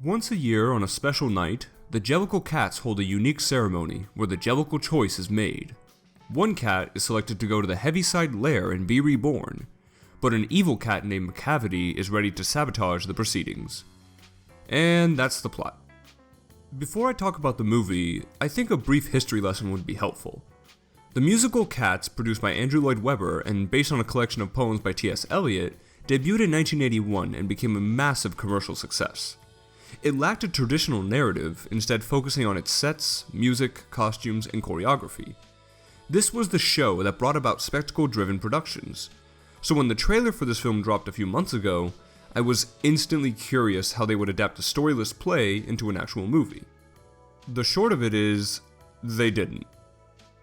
Once a year on a special night, the Jellicle Cats hold a unique ceremony where the Jellicle choice is made. One cat is selected to go to the Heaviside Lair and be reborn, but an evil cat named Macavity is ready to sabotage the proceedings. And that's the plot. Before I talk about the movie, I think a brief history lesson would be helpful. The musical Cats, produced by Andrew Lloyd Webber and based on a collection of poems by T.S. Eliot, debuted in 1981 and became a massive commercial success. It lacked a traditional narrative, instead focusing on its sets, music, costumes, and choreography. This was the show that brought about spectacle-driven productions. So when the trailer for this film dropped a few months ago, I was instantly curious how they would adapt a storyless play into an actual movie. The short of it is, they didn't.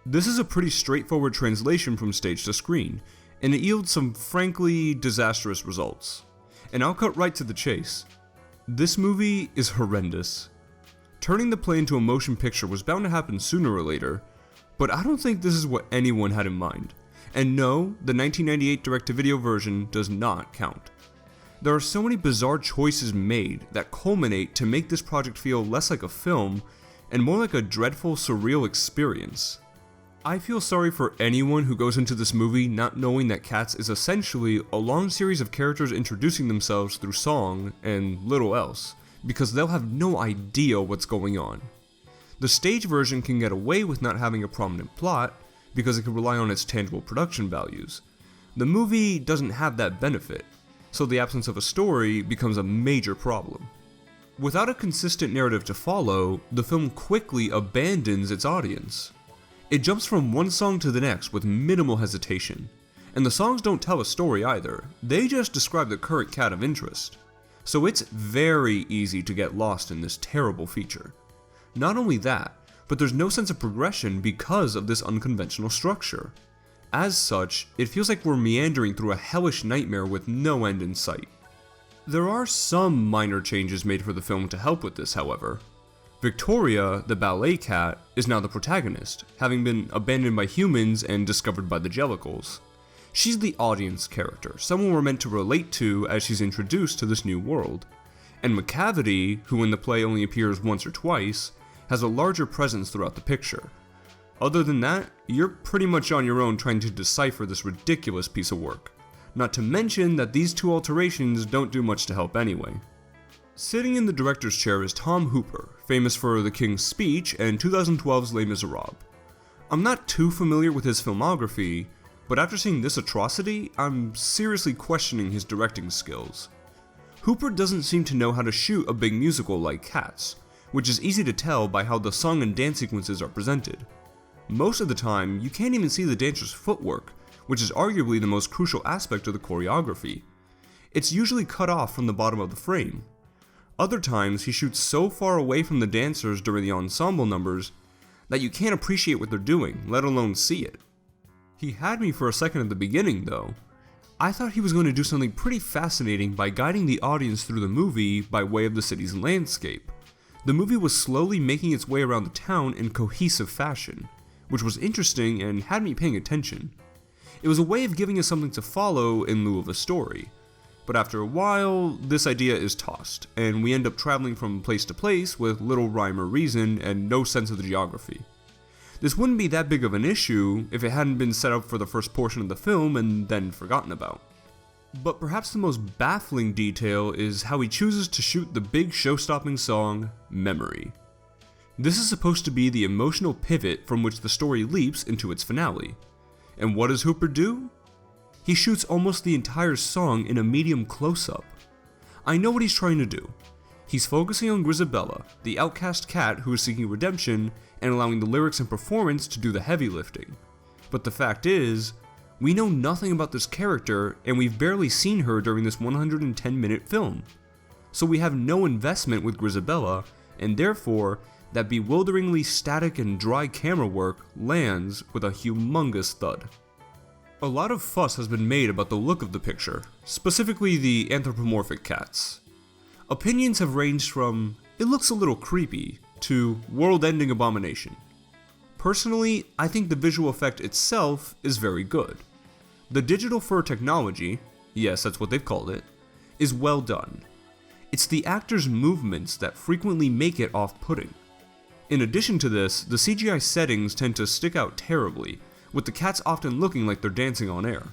This is a pretty straightforward translation from stage to screen, and it yields some frankly disastrous results. And I'll cut right to the chase. This movie is horrendous. Turning the play into a motion picture was bound to happen sooner or later, but I don't think this is what anyone had in mind. And no, the 1998 direct-to-video version does not count. There are so many bizarre choices made that culminate to make this project feel less like a film and more like a dreadful, surreal experience. I feel sorry for anyone who goes into this movie not knowing that Cats is essentially a long series of characters introducing themselves through song and little else, because they'll have no idea what's going on. The stage version can get away with not having a prominent plot, because it can rely on its tangible production values. The movie doesn't have that benefit, so the absence of a story becomes a major problem. Without a consistent narrative to follow, the film quickly abandons its audience. It jumps from one song to the next with minimal hesitation, and the songs don't tell a story either, they just describe the current cat of interest. So it's very easy to get lost in this terrible feature. Not only that, but there's no sense of progression because of this unconventional structure. As such, it feels like we're meandering through a hellish nightmare with no end in sight. There are some minor changes made for the film to help with this, however. Victoria, the ballet cat, is now the protagonist, having been abandoned by humans and discovered by the Jellicles. She's the audience character, someone we're meant to relate to as she's introduced to this new world. And Macavity, who in the play only appears once or twice, has a larger presence throughout the picture. Other than that, you're pretty much on your own trying to decipher this ridiculous piece of work. Not to mention that these two alterations don't do much to help anyway. Sitting in the director's chair is Tom Hooper, famous for The King's Speech and 2012's Les Miserables. I'm not too familiar with his filmography, but after seeing this atrocity, I'm seriously questioning his directing skills. Hooper doesn't seem to know how to shoot a big musical like Cats, which is easy to tell by how the song and dance sequences are presented. Most of the time, you can't even see the dancer's footwork, which is arguably the most crucial aspect of the choreography. It's usually cut off from the bottom of the frame. Other times, he shoots so far away from the dancers during the ensemble numbers that you can't appreciate what they're doing, let alone see it. He had me for a second at the beginning, though. I thought he was going to do something pretty fascinating by guiding the audience through the movie by way of the city's landscape. The movie was slowly making its way around the town in cohesive fashion, which was interesting and had me paying attention. It was a way of giving us something to follow in lieu of a story. But after a while, this idea is tossed, and we end up traveling from place to place with little rhyme or reason and no sense of the geography. This wouldn't be that big of an issue if it hadn't been set up for the first portion of the film and then forgotten about. But perhaps the most baffling detail is how he chooses to shoot the big show-stopping song, Memory. This is supposed to be the emotional pivot from which the story leaps into its finale. And what does Hooper do? He shoots almost the entire song in a medium close-up. I know what he's trying to do. He's focusing on Grizabella, the outcast cat who is seeking redemption, and allowing the lyrics and performance to do the heavy lifting. But the fact is, we know nothing about this character, and we've barely seen her during this 110-minute film. So we have no investment with Grizabella, and therefore, that bewilderingly static and dry camera work lands with a humongous thud. A lot of fuss has been made about the look of the picture, specifically the anthropomorphic cats. Opinions have ranged from, it looks a little creepy, to world-ending abomination. Personally, I think the visual effect itself is very good. The digital fur technology, yes, that's what they've called it, is well done. It's the actors' movements that frequently make it off-putting. In addition to this, the CGI settings tend to stick out terribly, with the cats often looking like they're dancing on air.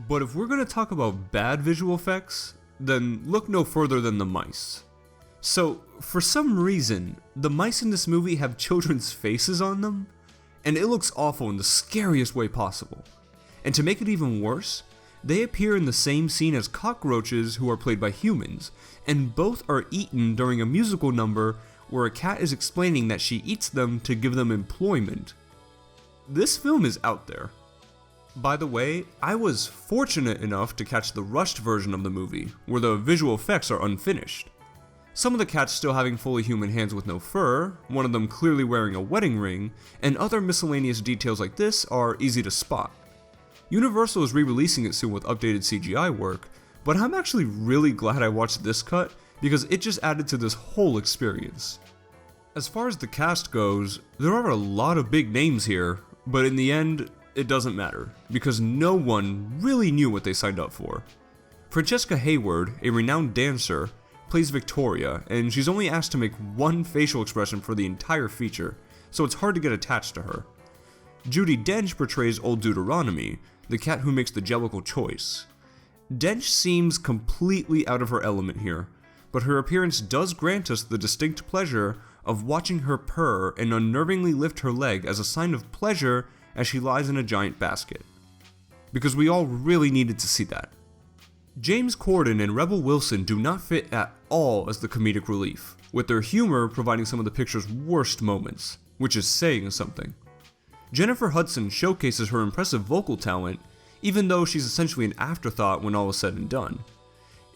But if we're going to talk about bad visual effects, then look no further than the mice. So, for some reason, the mice in this movie have children's faces on them, and it looks awful in the scariest way possible. And to make it even worse, they appear in the same scene as cockroaches who are played by humans, and both are eaten during a musical number where a cat is explaining that she eats them to give them employment. This film is out there. By the way, I was fortunate enough to catch the rushed version of the movie, where the visual effects are unfinished. Some of the cats still having fully human hands with no fur, one of them clearly wearing a wedding ring, and other miscellaneous details like this are easy to spot. Universal is re-releasing it soon with updated CGI work, but I'm actually really glad I watched this cut because it just added to this whole experience. As far as the cast goes, there are a lot of big names here, but in the end, it doesn't matter, because no one really knew what they signed up for. Francesca Hayward, a renowned dancer, plays Victoria, and she's only asked to make one facial expression for the entire feature, so it's hard to get attached to her. Judi Dench portrays Old Deuteronomy, the cat who makes the Jellicle choice. Dench seems completely out of her element here, but her appearance does grant us the distinct pleasure of watching her purr and unnervingly lift her leg as a sign of pleasure as she lies in a giant basket. Because we all really needed to see that. James Corden and Rebel Wilson do not fit at all as the comedic relief, with their humor providing some of the picture's worst moments, which is saying something. Jennifer Hudson showcases her impressive vocal talent, even though she's essentially an afterthought when all is said and done.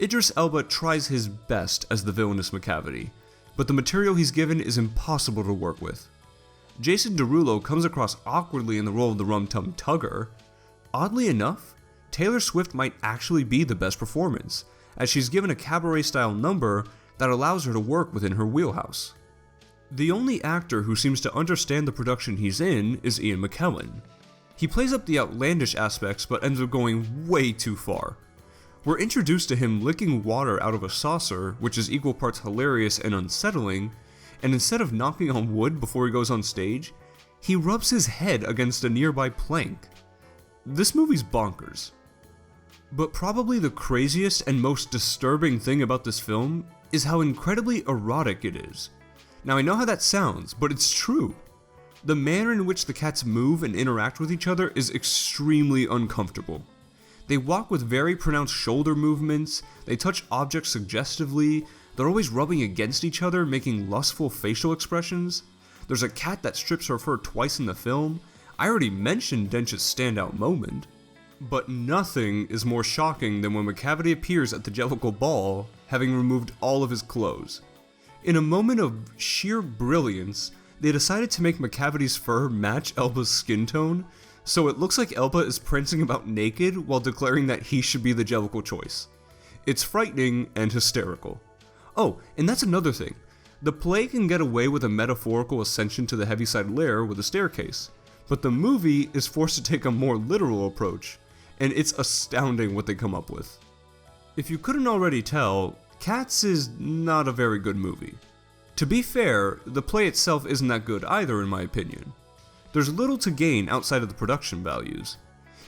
Idris Elba tries his best as the villainous Macavity, but the material he's given is impossible to work with. Jason Derulo comes across awkwardly in the role of the Rum Tum Tugger. Oddly enough, Taylor Swift might actually be the best performance, as she's given a cabaret-style number that allows her to work within her wheelhouse. The only actor who seems to understand the production he's in is Ian McKellen. He plays up the outlandish aspects but ends up going way too far. We're introduced to him licking water out of a saucer, which is equal parts hilarious and unsettling, and instead of knocking on wood before he goes on stage, he rubs his head against a nearby plank. This movie's bonkers. But probably the craziest and most disturbing thing about this film is how incredibly erotic it is. Now I know how that sounds, but it's true. The manner in which the cats move and interact with each other is extremely uncomfortable. They walk with very pronounced shoulder movements, they touch objects suggestively, they're always rubbing against each other, making lustful facial expressions. There's a cat that strips her fur twice in the film. I already mentioned Dench's standout moment. But nothing is more shocking than when Macavity appears at the Jellicle Ball, having removed all of his clothes. In a moment of sheer brilliance, they decided to make Macavity's fur match Elba's skin tone, so it looks like Elba is prancing about naked while declaring that he should be the Jellicle choice. It's frightening and hysterical. Oh, and that's another thing. The play can get away with a metaphorical ascension to the Heaviside Lair with a staircase, but the movie is forced to take a more literal approach, and it's astounding what they come up with. If you couldn't already tell, Cats is not a very good movie. To be fair, the play itself isn't that good either in my opinion. There's little to gain outside of the production values.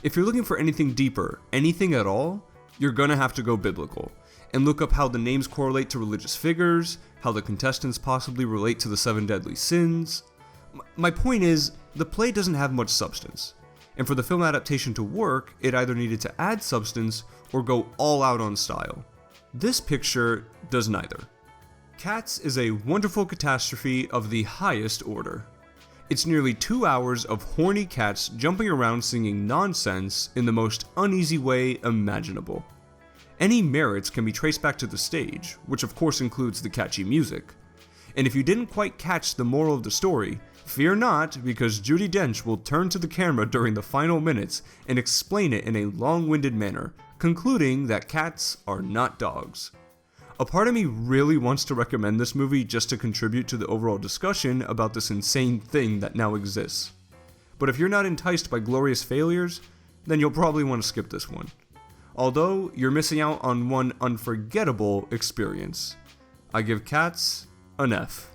If you're looking for anything deeper, anything at all, you're gonna have to go biblical, and look up how the names correlate to religious figures, how the contestants possibly relate to the 7 deadly sins. My point is, the play doesn't have much substance, and for the film adaptation to work, it either needed to add substance or go all out on style. This picture does neither. Cats is a wonderful catastrophe of the highest order. It's nearly 2 hours of horny cats jumping around singing nonsense in the most uneasy way imaginable. Any merits can be traced back to the stage, which of course includes the catchy music. And if you didn't quite catch the moral of the story, fear not, because Judi Dench will turn to the camera during the final minutes and explain it in a long-winded manner, concluding that cats are not dogs. A part of me really wants to recommend this movie just to contribute to the overall discussion about this insane thing that now exists. But if you're not enticed by glorious failures, then you'll probably want to skip this one. although you're missing out on one unforgettable experience. I give Cats an F.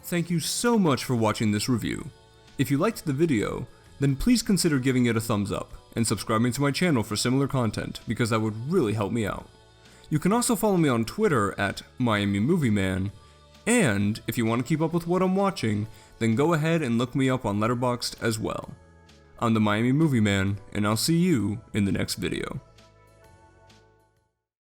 Thank you so much for watching this review. If you liked the video, then please consider giving it a thumbs up and subscribing to my channel for similar content because that would really help me out. You can also follow me on Twitter at Miami Movie Man, and if you want to keep up with what I'm watching, then go ahead and look me up on Letterboxd as well. I'm the Miami Movie Man, and I'll see you in the next video.